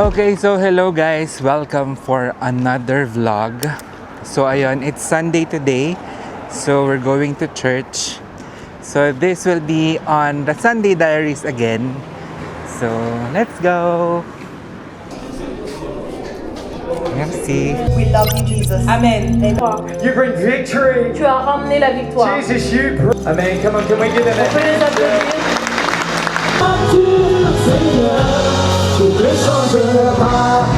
Okay, so hello guys. Welcome for another vlog. So ayun, it's Sunday today. So we're going to church. So this will be on the Sunday Diaries again. So let's go. Merci. We love you, Jesus. Amen. You bring victory. Tu as ramené la victoire. Jesus, you. Amen. Come on, can we give them On peut les applaudir.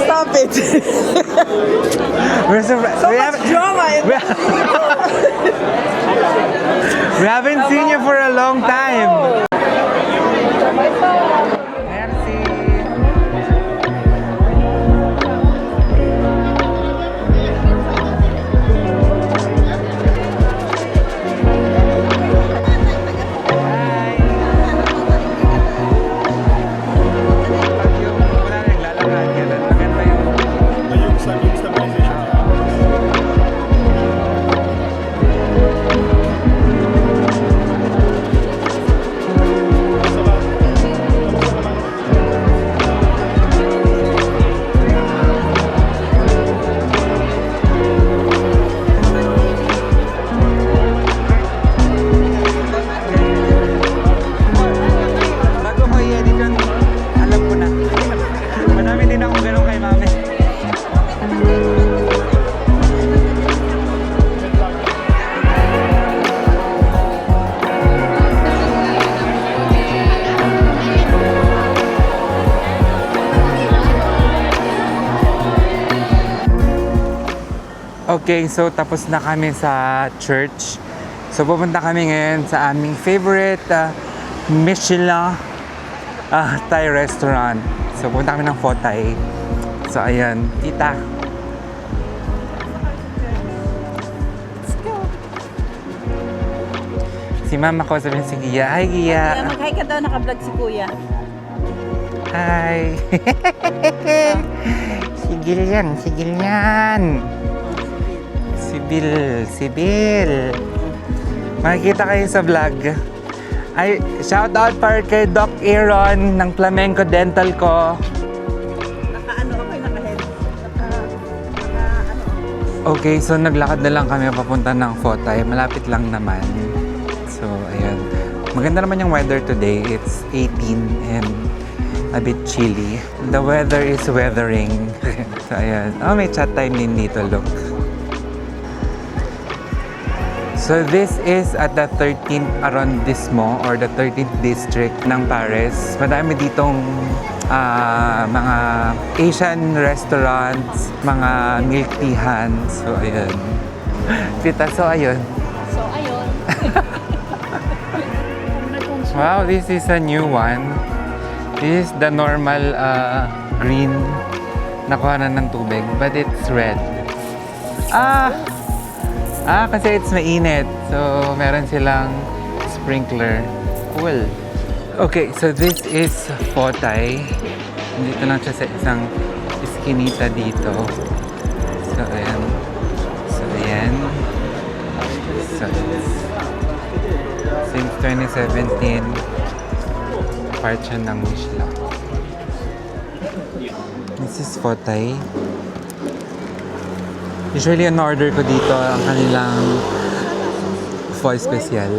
Stop it. We're so much Drama. we haven't seen you for a long time. Merci. Bago ko i-edit yun, alam ko na. Madami din akong ganun kay mami. Okay, so tapos na kami sa church. So pupunta kami ngayon sa aming favorite Michelin Thai restaurant. So pupunta kami ng Pho Thai. So ayan, tita. Let's go. Si mama ko sabihin si Gia. Hi Gia. Mag-hi ka daw, naka-vlog si Kuya. Hi. Sigil yan, sigil yan. Sibil. Makikita kayo sa vlog. Ay, shout out para kay Doc Aaron ng Flamenco Dental ko. Naka-ano ako, naka-head. Okay, so naglakad na lang kami papunta ng Pho Thai. Malapit lang naman. So, ayan. Maganda naman yung weather today. It's 18 and a bit chilly. The weather is weathering. So, ayan. Oh, may chat time din dito, look. So this is at the 13th arrondissement or the 13th district ng Paris. Madami ditong mga Asian restaurants, mga milk teahan. So ayun. Tita, so ayun. Wow, this is a new one. This is the normal green na kuhanan ng tubig, but it's red. Kasi it's mainit. So, meron silang sprinkler. Cool. Okay, so this is Pho Thai. Dito lang siya sa isang iskinita dito. So, ayan. So, since 2017, part siya ng Michelin. This is Pho Thai. Usually, ang order ko dito ang kanilang Pho Special.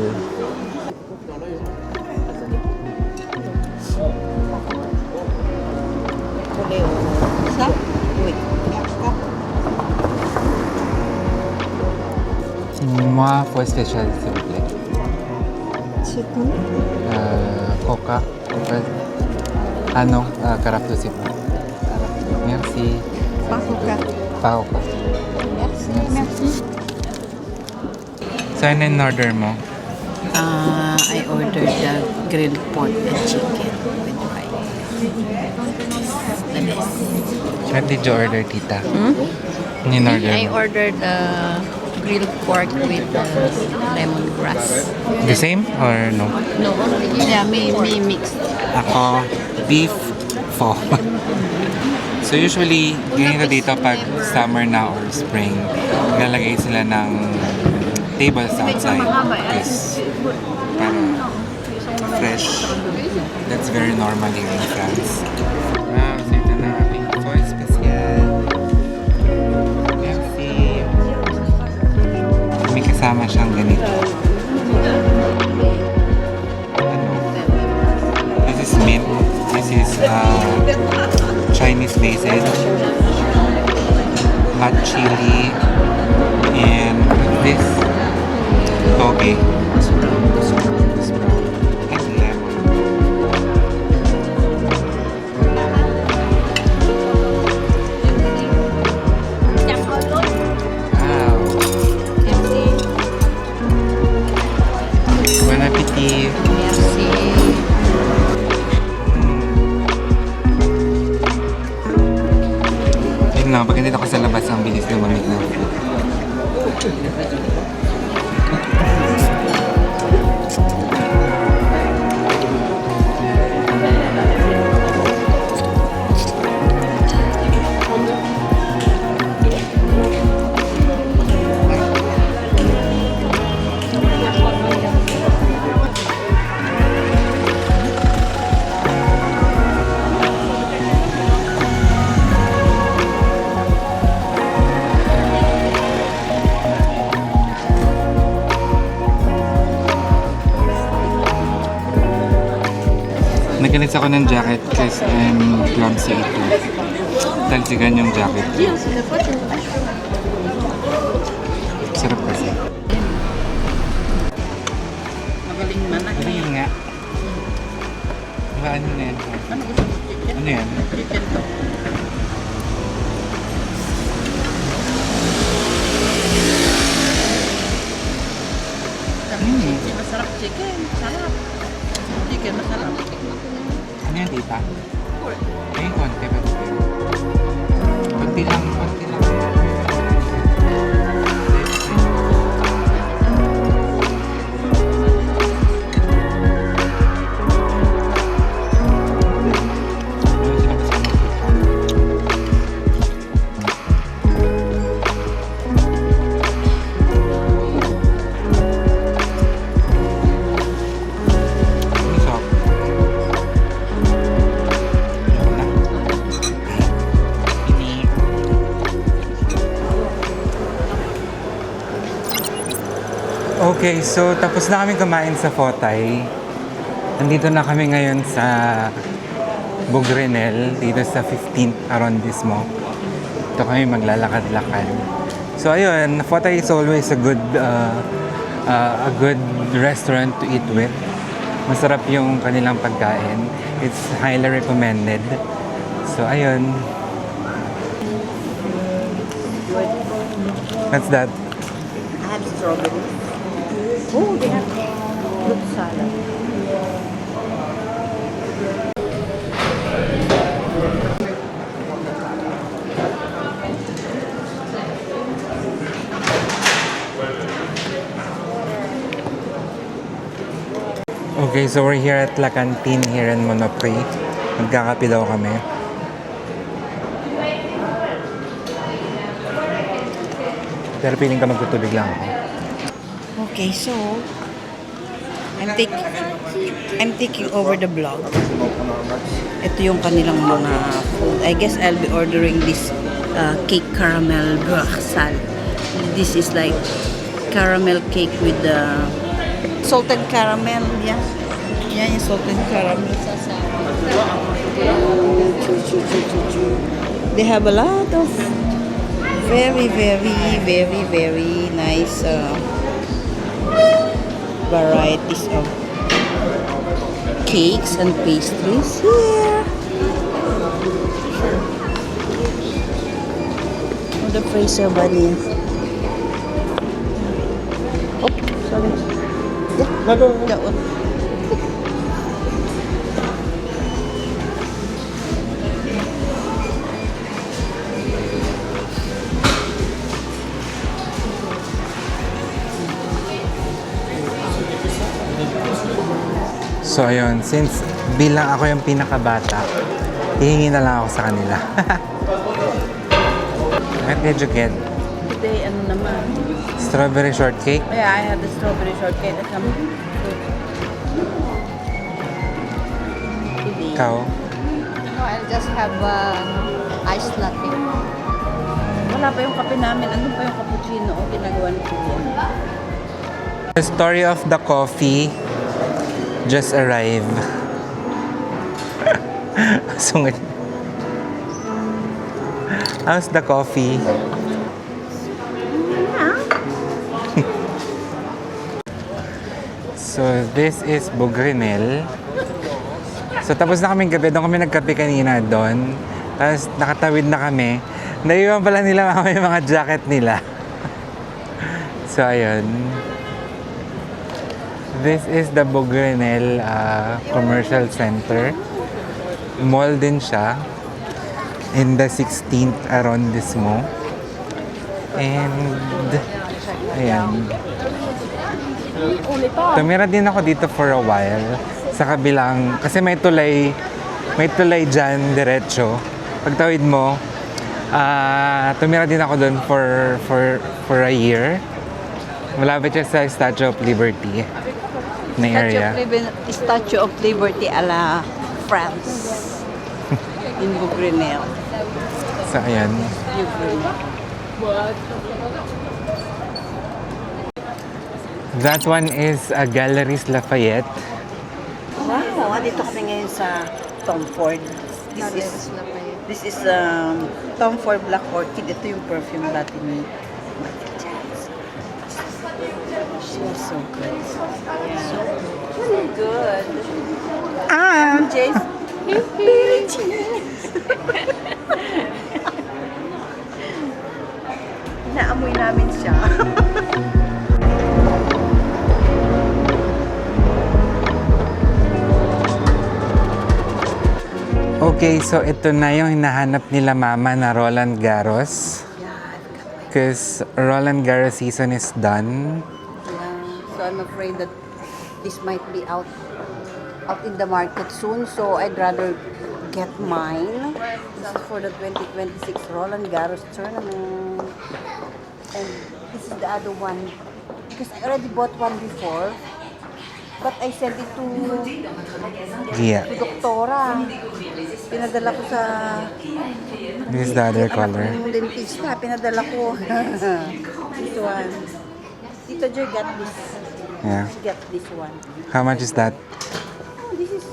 Moi, Pho Special, s'il vous plaît. C'est tout. Coca. Carafe de citron. Merci. Pas Coca. Pas Coca. Merci. So, ano yung order mo? I ordered the grilled pork and chicken with rice. The best. What did you order, tita? I ordered grilled pork with lemongrass. The same or no? No, yeah, may mixed. Ako, beef pho. So usually, ganito dito pag summer na or spring, naglalagay sila ng tables outside because para fresh. That's very normal here in France. Wow, so ito na aking pho special. Merci. May kasama siyang ganito. This is mint. This is Chinese basil, hot chili, and this toge. And lemon. Wow. Bon appetit. Merci. Yun lang, pag nandito ako sa labas, ang bilis lumamig ng food. Nagalit ako ng jacket kasi I'm clumsy ito. Talsigan yung jacket. Sarap kasi. Magaling man. Ano yun nga? Diba ano na yan? Ano yan? Chicken to. Masarap chicken. Sarap. Chicken, masarap. Ano yan, tita? Ayun, konti ba ito? Konti lang, konti lang. Ano sila kasama ito? Ang sarap. Ayoko na. Ini. Okay, so tapos na kami kumain sa Fotay. Nandito na kami ngayon sa Bougrenelle, dito sa 15th arrondissement. Ito kami maglalakad-lakad. So ayun, Fotay is always a good restaurant to eat with. Masarap yung kanilang pagkain. It's highly recommended. So ayun. What's that? I have strawberry. Oh, they have fruit salad. Okay, so we're here at La Cantine here in Monoprix. Magkakape daw kami. Pero piling ka magtutubig lang ako. Okay, so I'm taking over the vlog. Ito yung kanilang mga food. I guess I'll be ordering this cake caramel bruxal. This is like caramel cake with the salted caramel. Yeah. Yan yung salted caramel. They have a lot of very nice varieties of cakes and pastries here. Oh, the Fraser bunny. Oh, sorry. Yeah, that one. So ayun, since bilang ako yung pinakabata, hihingi na lang ako sa kanila. What did you get? Today, ano naman? Strawberry shortcake? Yeah, I had the strawberry shortcake at some fruit. Ikaw? No, I'll just have iced latte. Wala pa yung kape namin. Ano pa yung cappuccino o ginagawa ni Kuya? The story of the coffee just arrived. Sungit. How's the coffee? So, this is Bugrinel. So, tapos na kaming gabi. Doon kami nagkape kanina doon. Tapos, nakatawid na kami. Naiwan pala nila mama yung mga jacket nila. So, ayun. This is the Bugrinel Commercial Center. Mall din siya. In the 16th arrondissement. And, ayan. Tumira din ako dito for a while. Sa kabilang, kasi may tulay dyan, diretso. Pagtawid mo, tumira din ako doon for a year. Malapit siya sa Statue of Liberty na area. Statue of Liberty a la France. In Bugrinel. So, ayan. That one is Galeries Lafayette. Wow, dito kami ngayon sa Tom Ford. This is Tom Ford Black Orchid. Ito yung perfume dati ni Michael Jackson. She was so good. So good. Jace. Naamoy namin siya. Okay, so ito na yung hinahanap nila mama na Roland Garros. Because Roland Garros season is done. So I'm afraid that this might be out in the market soon. So I'd rather get mine. This is for the 2026 Roland Garros tournament. And this is the other one. Because I already bought one before. But I sent it to Yeah. Doktora. Pinadala ko sa This is the other color. yung dentista. Pinadala ko. This one. Tito Joy got this. Yeah. Get this one. How much is that? Oh, this is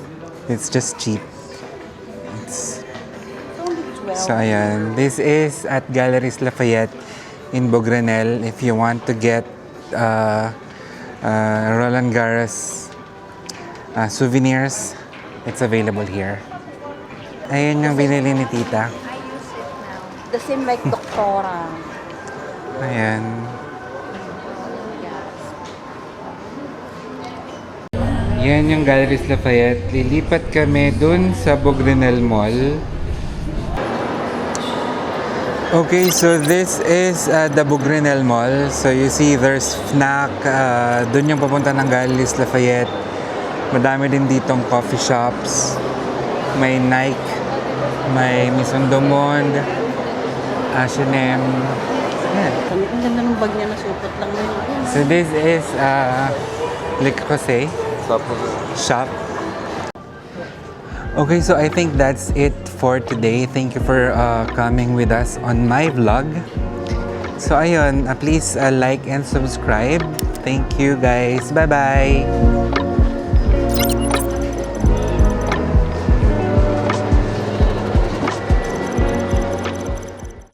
It's just cheap. It's, only 12. so ayan. This is at Galeries Lafayette in Bugrinel. If you want to get Roland Garros souvenirs, it's available here. Ayun yung binili ni tita. The same like Doktora. Ayan. Yan yung Galeries Lafayette. Lilipat kami dun sa Bugrinel Mall. Okay, so this is the Bugrinel Mall. So you see there's Fnac. Dun yung papunta ng Galeries Lafayette. Madami din ditong coffee shops. May Nike. May Maison du Monde. H&M. Yan. Ang ganda ng bag niya, nasupot lang na yun. So this is Le Creuset shop. Okay, so I think that's it for today. Thank you for coming with us on my vlog. So ayun, please like and subscribe. Thank you guys. Bye-bye.